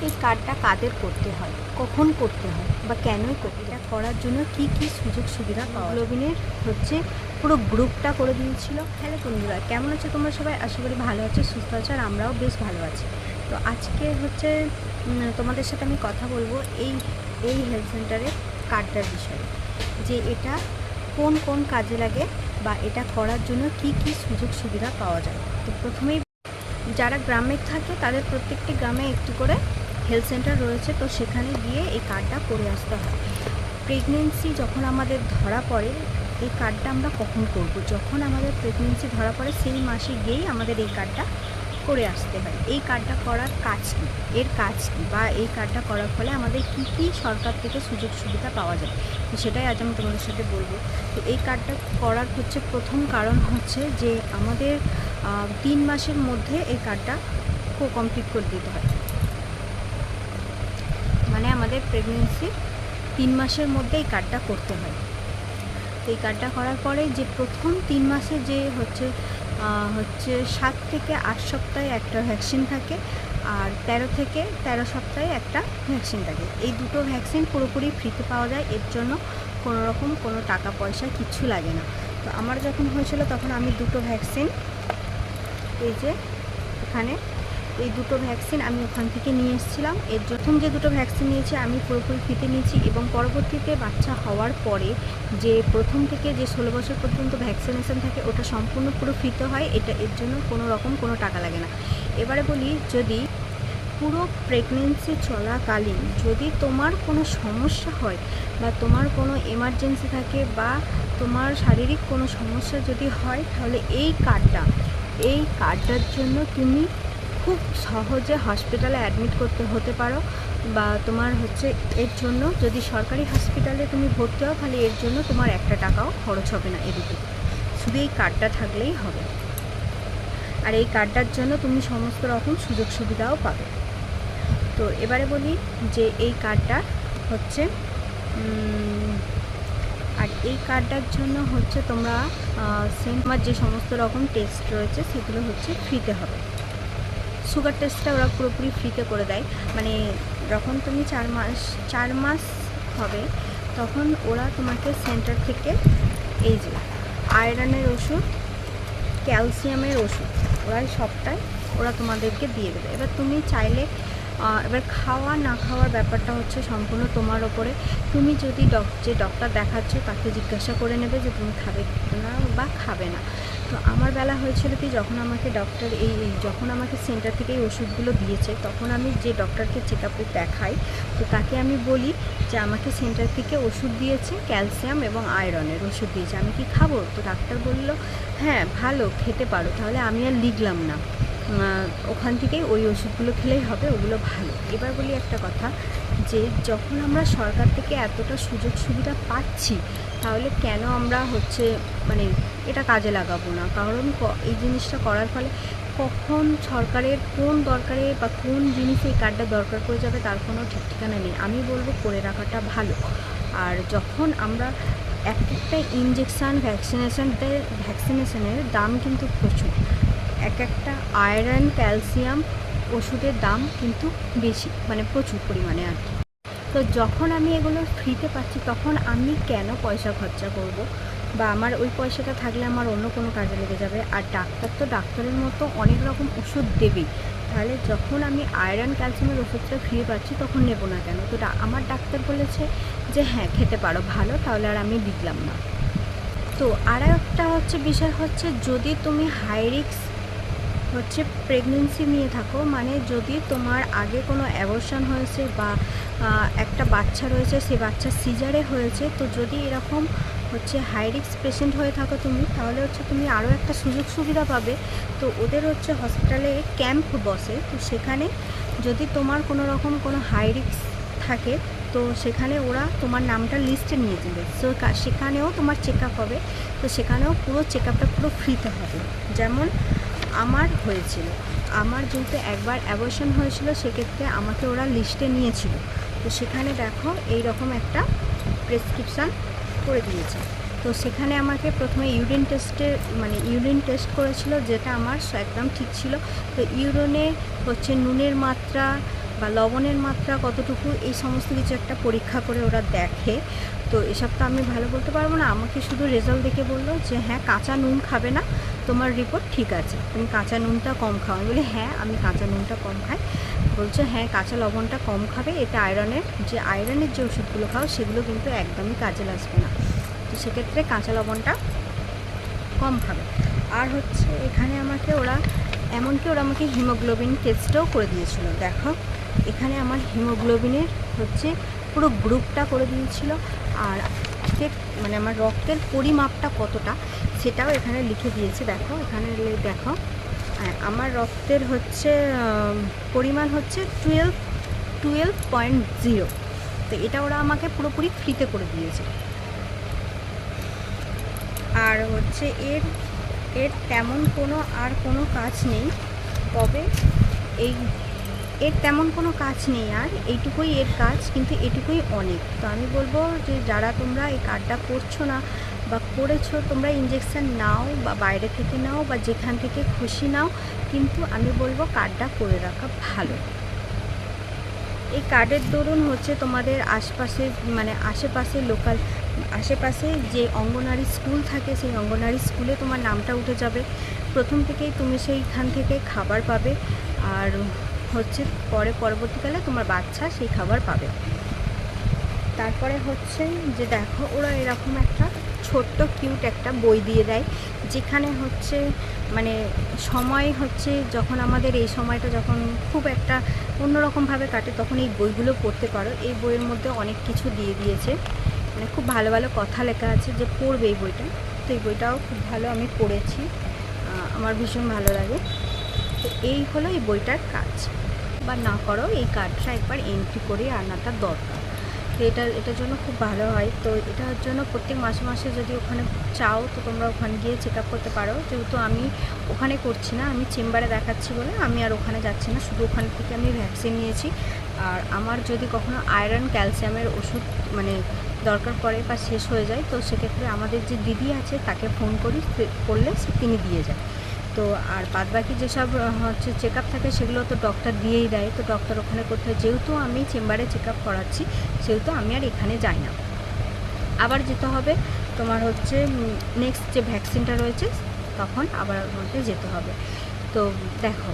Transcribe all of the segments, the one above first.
এই কার্ডটা কাদের করতে হয়, কখন করতে হয় বা কেনই করতে হয়, এটা করার জন্য কি কি সুযোগ সুবিধা পাওয়া যায়। হিমোগ্লোবিনের হচ্ছে পুরো গ্রুপটা করে দিয়েছিল। হ্যালো বন্ধুরা, কেমন আছো তোমরা সবাই? আশা করি ভালো আছো, সুস্থ আছো, আর আমরাও বেশ ভালো আছি। তো আজকে হচ্ছে তোমাদের সাথে আমি কথা বলবো এই এই হেলথ সেন্টারের কার্ডটার বিষয়ে, যে এটা কোন কোন কাজে লাগে বা এটা করার জন্য কি কি সুযোগ সুবিধা পাওয়া যায়। তো প্রথমেই যারা গ্রামে থাকে তাদের প্রত্যেকটি গ্রামে একটি করে হেলথ সেন্টার রয়েছে, তো সেখানে গিয়ে এই কার্ডটা করে আসতে হয়। প্রেগনেন্সি যখন আমাদের ধরা পড়ে, এই কার্ডটা আমরা কখন করব? যখন আমাদের প্রেগনেন্সি ধরা পড়ে সেই মাসে গিয়েই আমাদের এই কার্ডটা করে আসতে হয়। এই কার্ডটা করার কাজ কী, এর কাজ কী, বা এই কার্ডটা করার ফলে আমাদের কি কি সরকার থেকে সুযোগ সুবিধা পাওয়া যায়, তো সেটাই আজ আমি তোমাদের সাথে বলবো। তো এই কার্ডটা করার হচ্ছে প্রথম কারণ হচ্ছে যে আমাদের 3 মাসের মধ্যে এই কার্ডটা কমপ্লিট করে দিতে হয়। মানে আমাদের প্রেগনেন্সি 3 মাসের মধ্যে এই কার্ডটা করতে হয়। তো এই কার্ডটা করার পরে যে প্রথম 3 মাসে যে হচ্ছে 7 থেকে 8 সপ্তাহে একটা ভ্যাকসিন থাকে, আর 13 থেকে 13 সপ্তাহে একটা ভ্যাকসিন থাকে। এই দুটো ভ্যাকসিন পুরোপুরি ফ্রিতে পাওয়া যায়, এর জন্য কোনো রকম কোনো টাকা পয়সা কিচ্ছু লাগে না। তো আমার যখন হয়েছিল তখন আমি দুটো ভ্যাকসিন, এই যে এখানে এই দুটো ভ্যাকসিন আমি ওখান থেকে নিয়ে এসেছিলাম। এর প্রথম যে দুটো ভ্যাকসিন নিয়েছি আমি পুরোপুরি ফ্রিতে নিয়েছি, এবং পরবর্তীতে বাচ্চা হওয়ার পরে যে প্রথম থেকে যে 16 বছর পর্যন্ত ভ্যাকসিনেশন থাকে ওটা সম্পূর্ণ পুরো ফ্রিতে হয়। এর জন্য কোনো রকম কোনো টাকা লাগে না। এবারে বলি, যদি পুরো প্রেগনেন্সি চলাকালীন যদি তোমার কোনো সমস্যা হয় বা তোমার কোনো এমার্জেন্সি থাকে বা তোমার শারীরিক কোনো সমস্যা যদি হয়, তাহলে এই কার্ডটার জন্য তুমি খুব সহজে হসপিটালে অ্যাডমিট হতে পারো, বা তোমার হচ্ছে এর জন্য যদি সরকারি হসপিটালে তুমি ভর্তি হও তাহলে এর জন্য তোমার একটা টাকাও খরচ হবে না এদিকে, শুধু এই কার্ডটা থাকলেই হবে। আর এই কার্ডটার জন্য তুমি সমস্ত রকম সুযোগ সুবিধাও পাবে। তো এবারে বলি যে এই কার্ডটা হচ্ছে আর এই কার্ডটার জন্য হচ্ছে তোমরা তোমার যে সমস্ত রকম টেস্ট রয়েছে সেগুলো হচ্ছে ফ্রিতে হবে। সুগার টেস্টটা ওরা পুরোপুরি ফ্রিতে করে দেয়। মানে যখন তুমি 4 মাস হবে তখন ওরা তোমাকে সেন্টার থেকে এই যে আয়রনের ওষুধ, ক্যালসিয়ামের ওষুধ, ওরা সবটাই ওরা তোমাদেরকে দিয়ে দেবে। এবার তুমি চাইলে এবার খাওয়া না খাওয়ার ব্যাপারটা হচ্ছে সম্পূর্ণ তোমার ওপরে। তুমি যদি যে ডক্টর দেখাচ্ছ তাকে জিজ্ঞাসা করে নেবে যে তুমি খাবে না বা খাবে না। তো আমার বেলা হয়েছিল কি, যখন আমাকে ডক্টর যখন আমাকে সেন্টার থেকে এই ওষুধগুলো দিয়েছে, তখন আমি যে ডক্টরকে চেক আপে দেখাই, তো তাকে আমি বলি যে আমাকে সেন্টার থেকে ওষুধ দিয়েছে, ক্যালসিয়াম এবং আয়রনের ওষুধ দিয়েছে, আমি কি খাবো? তো ডাক্তার বলল হ্যাঁ ভালো, খেতে পারো। তাহলে আমি আর লিখলাম না, ওখান থেকেই ওই ওষুধগুলো খেলেই হবে, ওগুলো ভালো। এবার বলি একটা কথা, যে যখন আমরা সরকার থেকে এতটা সুযোগ সুবিধা পাচ্ছি, তাহলে কেন আমরা মানে এটা কাজে লাগাবো না? কারণ এই জিনিসটা করার ফলে কখন সরকারের কোন দরকারে বা কোন জিনিসে এই কার্ডটা দরকার পড়ে যাবে তার কোনো ঠিক ঠিকানা নেই। আমি বলবো করে রাখাটা ভালো। আর যখন আমরা একটা ইনজেকশান ভ্যাকসিনেশনের দাম কিন্তু প্রচুর, একটা আয়রন ক্যালসিয়াম ওষুধের দাম কিন্তু বেশি, মানে প্রচুর পরিমাণে আর কি। তো যখন আমি এগুলো ফ্রিতে পাচ্ছি তখন আমি কেন পয়সা খরচা করব, বা আমার ওই পয়সাটা থাকলে আমার অন্য কোনো কাজে লেগে যাবে। আর ডাক্তার তো ডাক্তারের মতো অনেক রকম ওষুধ দেবেই, তাহলে যখন আমি আয়রন ক্যালসিয়ামের ওষুধটা ফ্রি পাচ্ছি তখন নেব না কেন? তো আমার ডাক্তার বলেছে যে হ্যাঁ খেতে পারো, ভালো, তাহলে আর আমি লিখলাম না। তো আর একটা বিষয় হচ্ছে, যদি তুমি হাই রিস্ক প্রেগনেন্সি নিয়ে থাকো, মানে যদি তোমার আগে কোনো অ্যাবর্শন হয়েছে বা একটা বাচ্চা রয়েছে, সে বাচ্চা সিজারে হয়েছে, তো যদি এরকম হাই রিস্ক পেশেন্ট হয়ে থাকো তুমি, তাহলে তুমি আরও একটা সুযোগ সুবিধা পাবে। তো ওদের হসপিটালে ক্যাম্প বসে, তো সেখানে যদি তোমার কোনো রকম কোনো হাই রিস্ক থাকে, তো সেখানে ওরা তোমার নামটা লিস্টে নিয়ে যাবে। তো সেখানেও তোমার চেক আপ হবে, তো সেখানেও পুরো চেক আপটা পুরো ফ্রিতে হবে। যেমন আমার হয়েছিল, আমার যেহেতু একবার অ্যাবর্শন হয়েছিল, সেক্ষেত্রে আমাকে ওরা লিস্টে নিয়েছিল। তো সেখানে দেখো এই রকম একটা প্রেসক্রিপশান করে দিয়েছে। তো সেখানে আমাকে প্রথমে ইউরিন টেস্ট করেছিল, যেটা আমার একদম ঠিক ছিল। তো ইউরিনে নুনের মাত্রা বা লবণের মাত্রা কতটুকু, এই সমস্ত কিছু একটা পরীক্ষা করে ওরা দেখে। তো এসব তো আমি ভালো বলতে পারবো না। আমাকে শুধু রেজাল্ট দেখে বললো যে হ্যাঁ কাঁচা নুন খাবে না, তোমার রিপোর্ট ঠিক আছে, তুমি কাঁচা নুনটা কম খাও। আমি বলি হ্যাঁ আমি কাঁচা নুনটা কম খাই। বলছে হ্যাঁ কাঁচা লবণটা কম খাবে, এতে আয়রনের যে ওষুধগুলো খাও সেগুলো কিন্তু একদমই কাজে লাগবে না। তো সেক্ষেত্রে কাঁচা লবণটা কম খাবে। আর হচ্ছে এখানে আমাকে ওরা আমাকে হিমোগ্লোবিন টেস্টও করে দিয়েছিল। দেখো এখানে আমার হিমোগ্লোবিনের হচ্ছে পুরো গ্রুপটা করে দিয়েছিল, আর মানে আমার রক্তের পরিমাপটা কতটা সেটাও এখানে লিখে দিয়েছে। দেখো এখানে দেখো আমার রক্তের হচ্ছে পরিমাণ হচ্ছে 12.0। তো এটা ওরা আমাকে পুরোপুরি ফ্রিতে করে দিয়েছে। আর হচ্ছে এর তেমন কোনো কাজ নেই, তবে এর তেমন কোনো কাজ নেই, আর এইটুকুই এর কাজ, কিন্তু এটুকুই অনেক। তো আমি বলবো যে যারা তোমরা এই কার্ডটা করছো না বা করেছো, তোমরা ইঞ্জেকশান নাও বা বাইরে থেকে নাও বা যেখান থেকে খুশি নাও, কিন্তু আমি বলবো কার্ডটা করে রাখা ভালো। এই কার্ডের দরুন হচ্ছে তোমাদের আশেপাশে যে অঙ্গনওয়াড়ি স্কুল থাকে সেই অঙ্গনওয়াড়ি স্কুলে তোমার নামটা উঠে যাবে। প্রথম থেকেই তুমি সেইখান থেকে খাবার পাবে, আর হচ্ছে পরবর্তীকালে তোমার বাচ্চা সেই খাবার পাবে। তারপরে হচ্ছে যে দেখো ওরা এরকম একটা ছোট্ট কিউট একটা বই দিয়ে দেয়, যেখানে হচ্ছে মানে সময় হচ্ছে যখন আমাদের এই সময়টা যখন খুব একটা অন্যরকমভাবে কাটে, তখন এই বইগুলো পড়তে পারো। এই বইয়ের মধ্যে অনেক কিছু দিয়ে দিয়েছে, মানে খুব ভালো ভালো কথা লেখা আছে যে পড়বে এই বইটা। তো এই বইটাও খুব ভালো, আমি পড়েছি, আমার ভীষণ ভালো লাগে। তো এই হলো এই বইটার কাজ। বা না করো এই কার্ডটা একবার এন্ট্রি করে আনাটা দরকার। তো এটার জন্য খুব ভালো হয়। তো এটার জন্য প্রত্যেক মাসে যদি ওখানে চাও তো তোমরা ওখানে গিয়ে চেক আপ করতে পারো। যেহেতু আমি ওখানে করছি না, আমি চেম্বারে দেখাচ্ছি বলে আমি আর ওখানে যাচ্ছি না, শুধু ওখান থেকে আমি ভ্যাকসিন নিয়েছি। আর আমার যদি কখনো আয়রন ক্যালসিয়ামের ওষুধ মানে দরকার পড়ে বা শেষ হয়ে যায়, তো সেক্ষেত্রে আমাদের যে দিদি আছে তাকে ফোন করলে তিনি দিয়ে যায়। তো আর বাদবাকি যেসব হচ্ছে চেক আপ থাকে সেগুলো তো ডক্টর দিয়েই দেয়। তো ডক্টর ওখানে করতে হয়, যেহেতু আমি চেম্বারে চেক আপ করাচ্ছি সেহেতু আমি আর এখানে যাই না। আবার যেতে হবে তোমার হচ্ছে নেক্সট যে ভ্যাকসিনটা রয়েছে তখন আবার আমাকে যেতে হবে। তো দেখো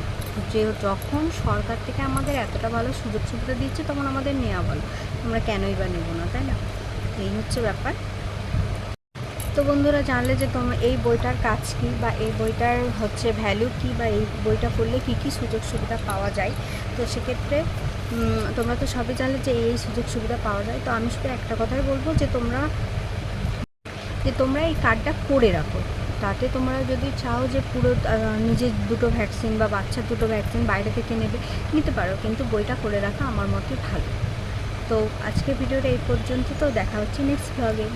যে যখন সরকার থেকে আমাদের এতটা ভালো সুযোগ সুবিধা দিচ্ছে, তখন আমাদের নেওয়া ভালো, আমরা কেনই বা নেব না, তাই না? এই হচ্ছে ব্যাপার। তো বন্ধুরা জানলে যে তোমরা এই বইটার কাজ কী বা এই বইটার হচ্ছে ভ্যালু কী, বা এই বইটা পড়লে কী কী সুযোগ সুবিধা পাওয়া যায়। তো সেক্ষেত্রে তোমরা তো সবই জানলে যে এই সুযোগ সুবিধা পাওয়া যায়। তো আমি শুধু একটা কথাই বলবো যে তোমরা এই কার্ডটা করে রাখো। তাতে তোমরা যদি চাও যে পুরো নিজের দুটো ভ্যাকসিন বা বাচ্চার দুটো ভ্যাকসিন বাইরে থেকে নিতে পারো, কিন্তু বইটা করে রাখা আমার মতে ভালো। তো আজকের ভিডিওটা এই পর্যন্ত। তো দেখা হচ্ছে নেক্সট ব্লগে।